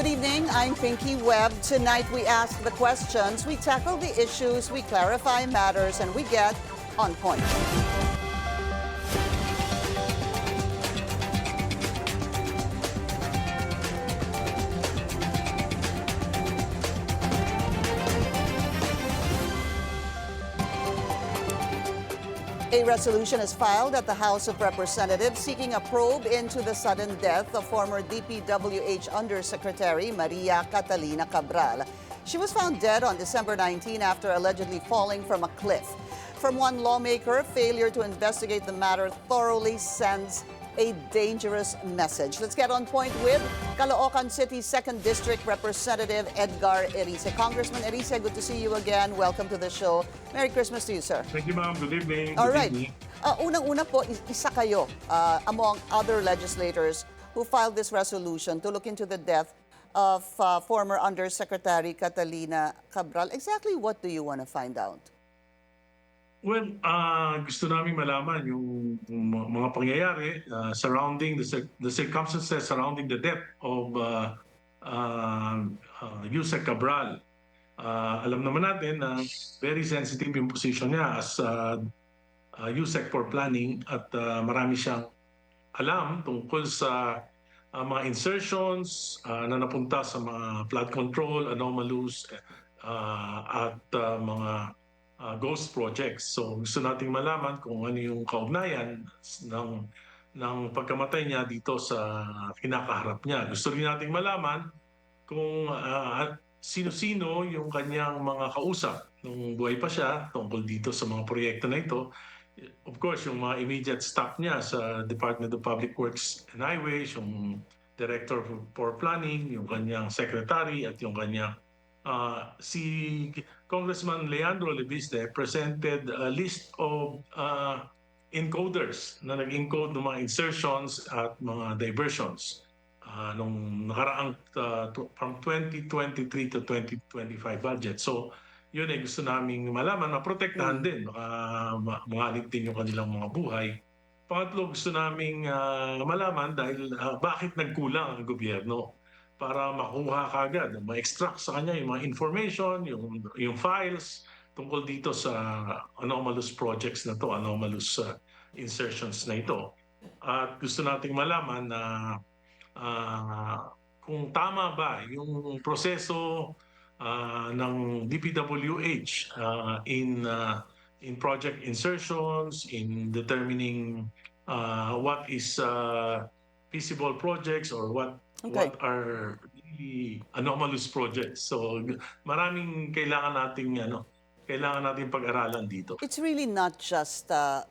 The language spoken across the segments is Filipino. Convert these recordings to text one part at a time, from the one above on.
Good evening, I'm Pinky Webb. Tonight we ask the questions, we tackle the issues, we clarify matters, and we get on point. A resolution is filed at the House of Representatives seeking a probe into the sudden death of former DPWH Undersecretary Maria Catalina Cabral. She was found dead on December 19 after allegedly falling from a cliff. From one lawmaker, failure to investigate the matter thoroughly sends a dangerous message. Let's get on point with Caloocan City 2nd District Representative Edgar Erice. Congressman Erice, good to see you again. Welcome to the show. Merry Christmas to you, sir. Thank you, ma'am. Good evening. All right. Evening. Unang-una po, isa kayo among other legislators who filed this resolution to look into the death of former Undersecretary Catalina Cabral. Exactly what do you want to find out? Well, gusto namin malaman yung mga pangyayari surrounding the circumstances surrounding the death of Yusek Cabral. Alam naman natin na very sensitive yung position niya as Yusek for planning at marami siyang alam tungkol sa mga insertions na napunta sa mga flood control, anomalous at mga ghost projects. So gusto nating malaman kung ano yung kaugnayan ng pagkamatay niya dito sa kinakaharap niya. Gusto rin nating malaman kung sino-sino yung kanyang mga kausap nung buhay pa siya tungkol dito sa mga proyekto na ito. Of course, yung mga immediate staff niya sa Department of Public Works and Highways, yung Director for Planning, yung kanyang secretary at yung kanyang si Congressman Leandro Lebiste presented a list of encoders na nag-encode ng mga insertions at mga diversions nung nakaraang from 2023 to 2025 budget. So yun ay gusto naming malaman, maprotektahan din, mangalig din yung kanilang mga buhay. Pangatlo, gusto naming malaman dahil bakit nagkulang ang gobyerno para makuha kagad, ma-extract sa kanya yung mga information, yung files tungkol dito sa anomalous projects na to, anomalous insertions na ito. At gusto nating malaman na kung tama ba yung proseso ng DPWH in project insertions, in determining what is feasible projects or what are really anomalous projects. So maraming kailangan nating pag-aralan dito. It's really not just a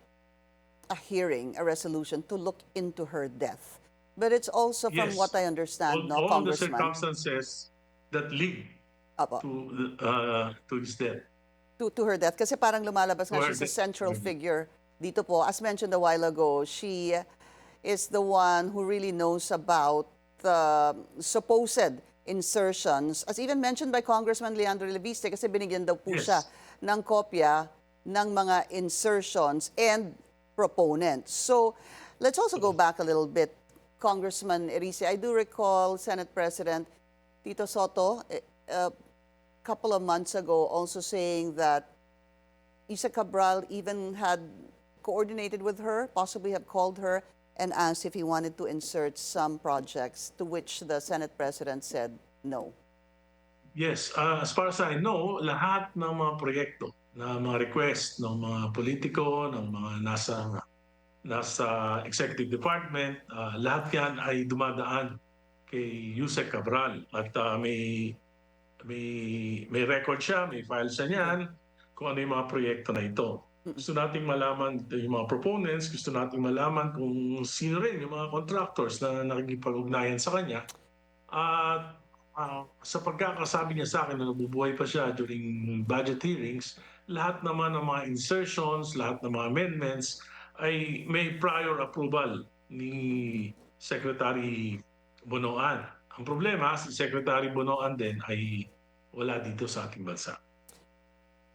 hearing, a resolution to look into her death. But it's also, from what I understand, all Congressman, the circumstances that lead to his death. To her death. Kasi parang lumalabas nga she's a central figure dito po. As mentioned a while ago, she is the one who really knows about the supposed insertions, as even mentioned by Congressman Leandro Lebiste, kasi binigyan daw po siya ng kopya ng mga insertions and proponents. So let's also go back a little bit, Congressman Erice. I do recall Senate President Tito Soto a couple of months ago also saying that Yusek Cabral even had coordinated with her, possibly have called her and asked if he wanted to insert some projects, to which the Senate President said no. Yes, as far as I know, lahat ng mga proyekto, na mga request ng mga politiko, ng mga nasa executive department, lahat yan ay dumadaan kay Yusek Cabral. At may record siya, may file siya niyan kung ano yung mga proyekto na ito. Gusto nating malaman yung mga proponents, gusto nating malaman kung sino rin yung mga contractors na nakikipag-ugnayan sa kanya. At sa pagkakasabi niya sa akin na nabubuhay pa siya during budget hearings, lahat naman ng mga insertions, lahat ng mga amendments ay may prior approval ni Secretary Bonoan. Ang problema, si Secretary Bonoan din ay wala dito sa ating bansa.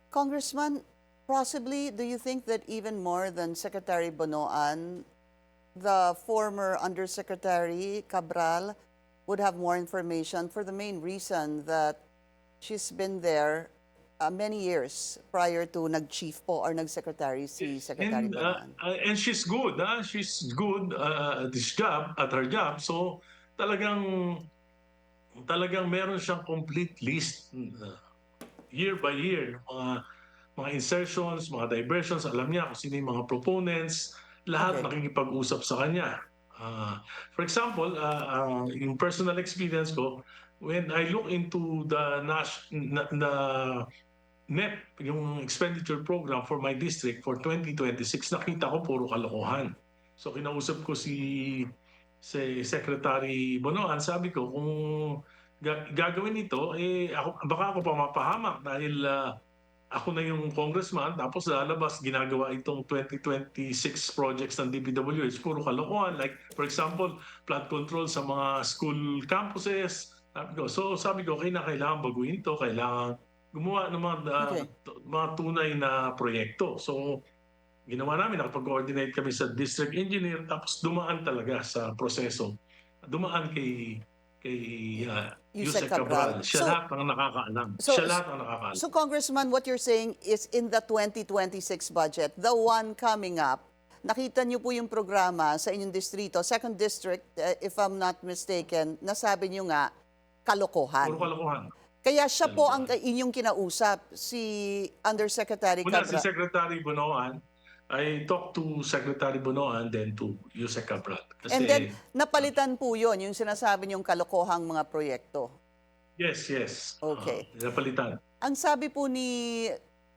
Congressman, possibly, do you think that even more than Secretary Bonoan, the former Undersecretary Cabral would have more information for the main reason that she's been there many years prior to nag-chief po or nag-secretary si Secretary Bonoan. And she's good, she's good at this job, at her job. So talagang meron siyang complete list year by year, mga insertions, mga diversions, alam niya kung sino yung mga proponents, lahat Okay. nakikipag-usap sa kanya. For example, yung personal experience ko, when I look into the NEP, yung expenditure program for my district for 2026, nakita ko puro kalokohan. So kinausap ko si Secretary Bonoan, sabi ko kung gagawin ito, baka ako pa mapahamak dahil ako na yung congressman, tapos lalabas ginagawa itong 2026 projects ng DPWH, puro kalokohan. Like for example, flood control sa mga school campuses. Sabi ko, kailangan baguhin to, kailangan gumawa ng mga tunay na proyekto. So ginawa namin, nakapag-coordinate kami sa district engineer, tapos dumaan talaga sa proseso. Dumaan kay Yusek Cabral. Siya lahat ang nakakaalam. Siya lahat ang nakakaalam. So Congressman, what you're saying is in the 2026 budget, the one coming up, nakita niyo po yung programa sa inyong distrito, 2nd District, if I'm not mistaken, nasabi niyo nga, kalokohan. Puro kalokohan. Kaya siya po ang inyong kinausap, si Undersecretary Una, Cabral. si Secretary Bonoan, I talked to Secretary Bonoan, then to Yusek Cabral. And then, napalitan po yun, yung sinasabi niyong kalokohang mga proyekto. Yes. Okay. Napalitan. Ang sabi po ni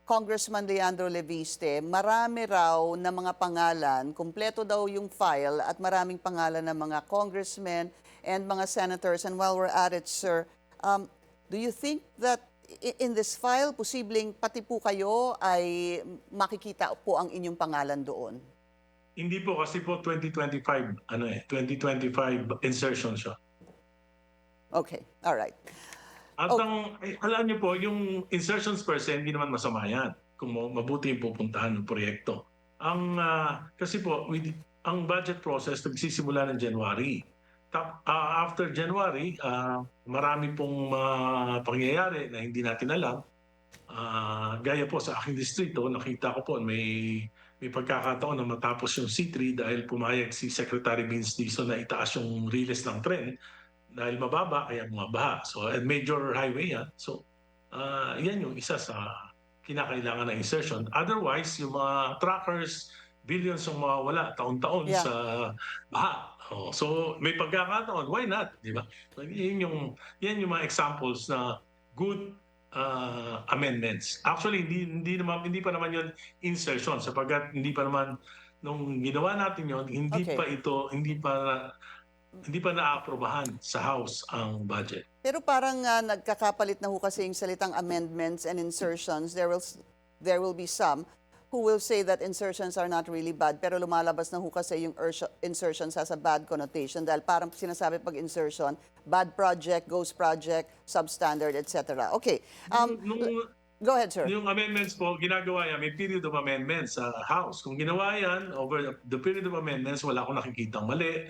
Congressman Leandro Leviste, marami raw na mga pangalan, kumpleto daw yung file at maraming pangalan ng mga congressmen and mga senators. And while we're at it, sir, do you think that in this file, posibleng pati po kayo ay makikita po ang inyong pangalan doon? Hindi po, kasi po 2025 insertion siya. Okay, all right. At alam niyo po, yung insertions per se, hindi naman masama yan kung mabuti yung pupuntahan ng proyekto. Kasi po, ang budget process nagsisimula ng January. After January, marami pong pangyayari na hindi natin alam. Gaya po sa aking distrito, nakita ko po may pagkakataon na matapos yung C3 dahil pumayag si Secretary Vince Dizon na itaas yung riles ng tren dahil mababa kaya bumabaha. So, major highway yan. So, yan yung isa sa kinakailangan na insertion. Otherwise, yung mga trackers, billions yung mawawala taon-taon sa baha. So may pagkakataon, why not? Di ba? Yan yung mga examples na good amendments. Actually, hindi pa naman yun insertion sapagkat hindi pa naman nung ginawa natin yun, hindi pa naaprubahan sa House ang budget. Pero parang nagkakapalit na ho kasi yung salitang amendments and insertions. There will be some who will say that insertions are not really bad, pero lumalabas na ho kasi yung insertions has a bad connotation dahil parang sinasabi pag insertion, bad project, ghost project, substandard, etc. Okay. Go ahead, sir. Yung amendments po, ginagawa yan, may period of amendments sa House. Kung ginawa yan, over the period of amendments, wala akong nakikitang mali,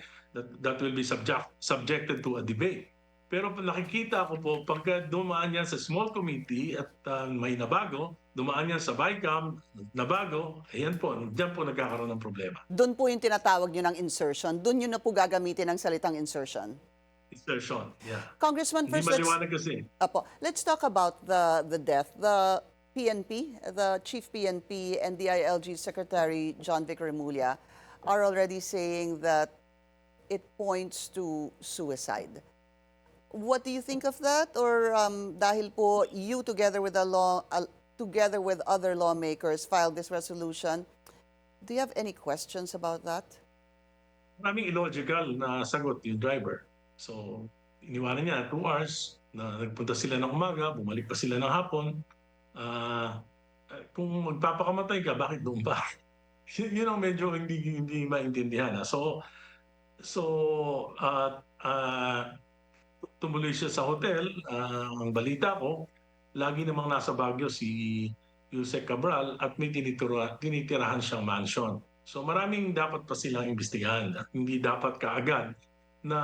that will be subjected to a debate. Pero nakikita ko po, pagka dumaan yan sa small committee at may nabago, dumaan yan sa BICAM, nabago, ayan po, dyan po nagkakaroon ng problema. Doon po yung tinatawag nyo ng insertion. Doon yun na po gagamitin ng salitang insertion. Insertion, yeah. Congressman, first, hindi maliwanag kasi. Let's talk about the death. The PNP, the Chief PNP and DILG Secretary John Vic Remulla are already saying that it points to suicide. What do you think of that? Or dahil po you together with other lawmakers filed this resolution, do you have any questions about that? Maraming illogical na sagot yung driver. So, iniwanan niya 2 hours na nagpunta sila ng umaga, bumalik pa sila ng hapon. Kung magpapakamatay ka, bakit doon pa? Yun ang medyo hindi maintindihan. So tumuloy siya sa hotel. Ang balita ko, lagi namang nasa Baguio si Yusek Cabral at may tinitirahan siyang mansion. So maraming dapat pa silang imbestigahan at hindi dapat kaagad na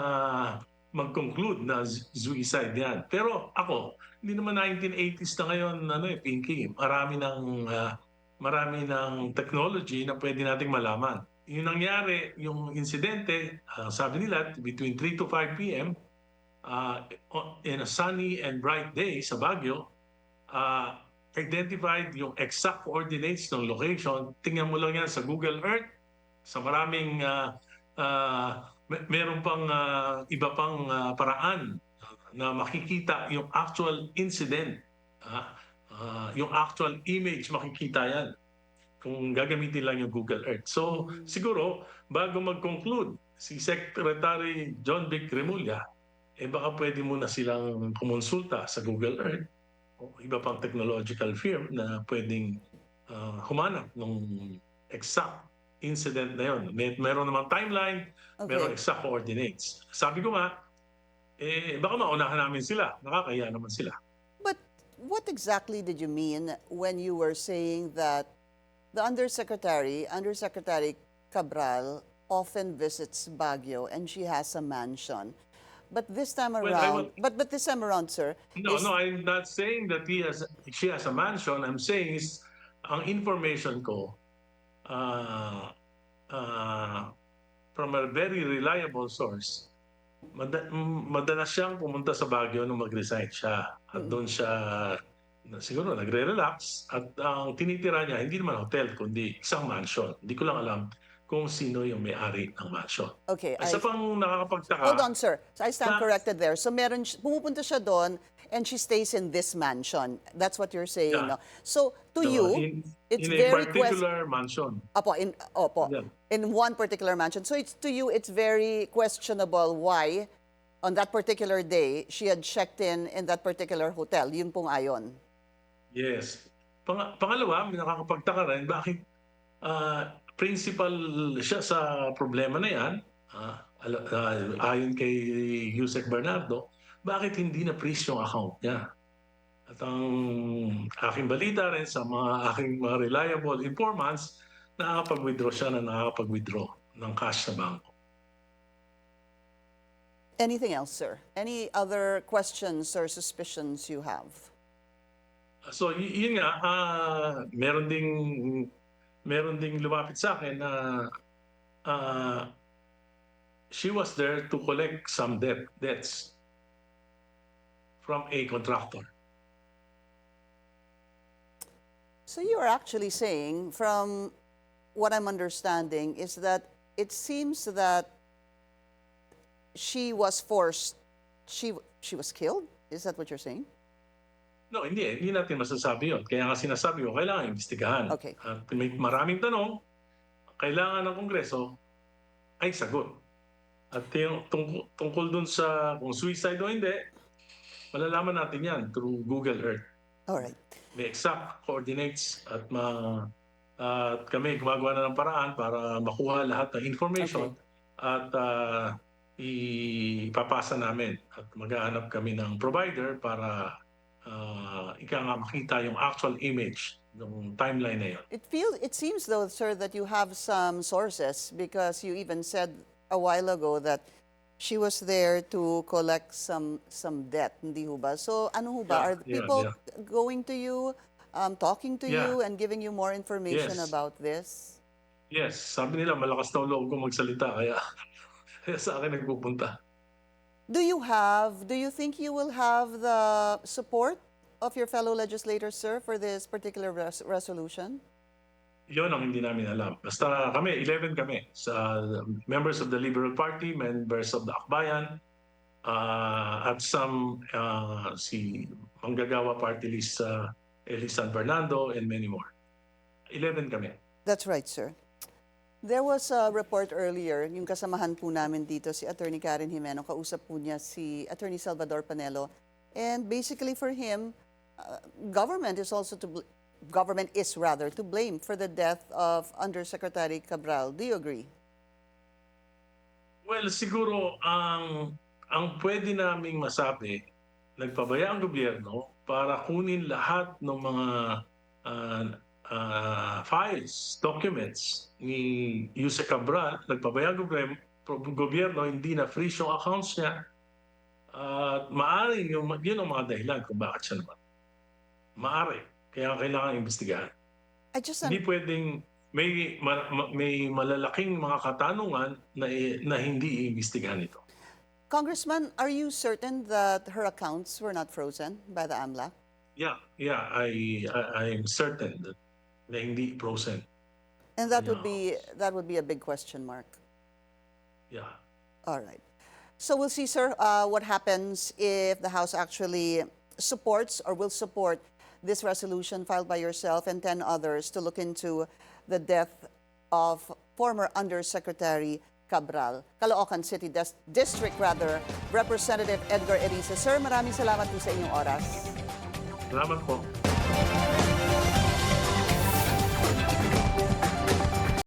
mag-conclude na suicide yan. Pero ako, hindi naman 1980s na ngayon, Pinky. Marami ng technology na pwede nating malaman. Yung nangyari, yung insidente, sabi nila, between 3 to 5 p.m., in a sunny and bright day sa Baguio, identified yung exact coordinates ng location. Tingnan mo lang yan sa Google Earth, sa maraming meron pang iba pang paraan na makikita yung actual incident. Yung actual image, makikita yan kung gagamitin lang yung Google Earth. So siguro, bago mag-conclude si Secretary John Vic Remulla, baka pwede muna silang kumonsulta sa Google Earth o iba pang technological firm na pwedeng humanap ng exact incident na yun. Meron namang timeline, meron exact coordinates. Sabi ko nga, baka maunahan namin sila. Nakakaya naman sila. But what exactly did you mean when you were saying that the Undersecretary Cabral, often visits Baguio and she has a mansion? But this time around, but this time around, sir. No, I'm not saying that she has a mansion. I'm saying is ang information ko from a very reliable source. Madalas siyang pumunta sa Baguio nung mag-resign siya. At doon siya siguro nagre-relax at ang tinitira niya hindi naman hotel kundi isang mansion. Hindi ko lang alam kung sino yung may-ari ng mansion. Okay. Isa pang nakakapagtaka. Hold on, sir. So I stand corrected there. So pumupunta siya doon and she stays in this mansion. That's what you're saying, Yeah. no? So to you, it's in very a particular mansion. In one particular mansion. So to you, it's very questionable why on that particular day she had checked in that particular hotel. Yun pong ayon. Yes. Pangalawa, nakakapagtaka rin bakit principal siya sa problema na yan, ayon kay Yusek Bernardo, bakit hindi na-freeze yung account niya? At ang aking balita rin sa aking mga reliable informants, nakakapag-withdraw siya na nakakapag-withdraw ng cash sa bangko. Anything else, sir? Any other questions or suspicions you have? So yun nga, meron ding lumapit sa akin na she was there to collect some debts from a contractor. So you're actually saying, from what I'm understanding, is that it seems that she was forced, she was killed? Is that what you're saying? No, hindi natin masasabi yun. Kaya nga sinasabi ko, kailangan imbestigahan. Okay. At may maraming tanong, kailangan ng Kongreso ay sagot. At yung tungkol dun sa kung suicide o hindi, malalaman natin yan through Google Earth. Alright. May exact coordinates at kami gumagawa na ng paraan para makuha lahat ng information at ipapasa namin at maghahanap kami ng provider para makita yung actual image ng timeline na yun. It seems though, sir, that you have some sources because you even said a while ago that she was there to collect some debt, hindi ho ba? So ano ho ba? Are people going to you, talking to you and giving you more information about this? Yes, sabi nila malakas daw loob ko magsalita kaya sa akin nagpupunta. Do you think you will have the support of your fellow legislators, sir, for this particular resolution? Yun ang hindi namin alam. Basta kami, 11 kami, sa members of the Liberal Party, members of the Akbayan, at some si Manggagawa Party List Elisan Fernando, and many more. 11 kami. That's right, sir. There was a report earlier, yung kasamahan po namin dito, si Attorney Karen Jimeno, kausap po niya si Attorney Salvador Panelo. And basically for him, government is to blame for the death of Undersecretary Cabral. Do you agree? Well, siguro ang pwede naming masabi, nagpabaya ang gobyerno para kunin lahat ng mga files, documents ni Yusek Cabral. Nagpabaya ang gobyerno, hindi na freeze yung accounts niya At maaaring yun ang mga dahilan kung bakit siya naman. Maaari. Kaya kailangan imbestigahan. I just Hindi pwedeng may malalaking mga katanungan na hindi iimbestigahan ito. Congressman, are you certain that her accounts were not frozen by the AMLAC? Yeah, I'm certain that na hindi frozen. And that would be a big question mark. Yeah. All right. So we'll see, sir, what happens if the House actually supports or will support this resolution filed by yourself and 10 others to look into the death of former Undersecretary Cabral, Caloocan City District, Representative Edgar Erice. Sir, maraming salamat po sa inyong oras. Salamat po.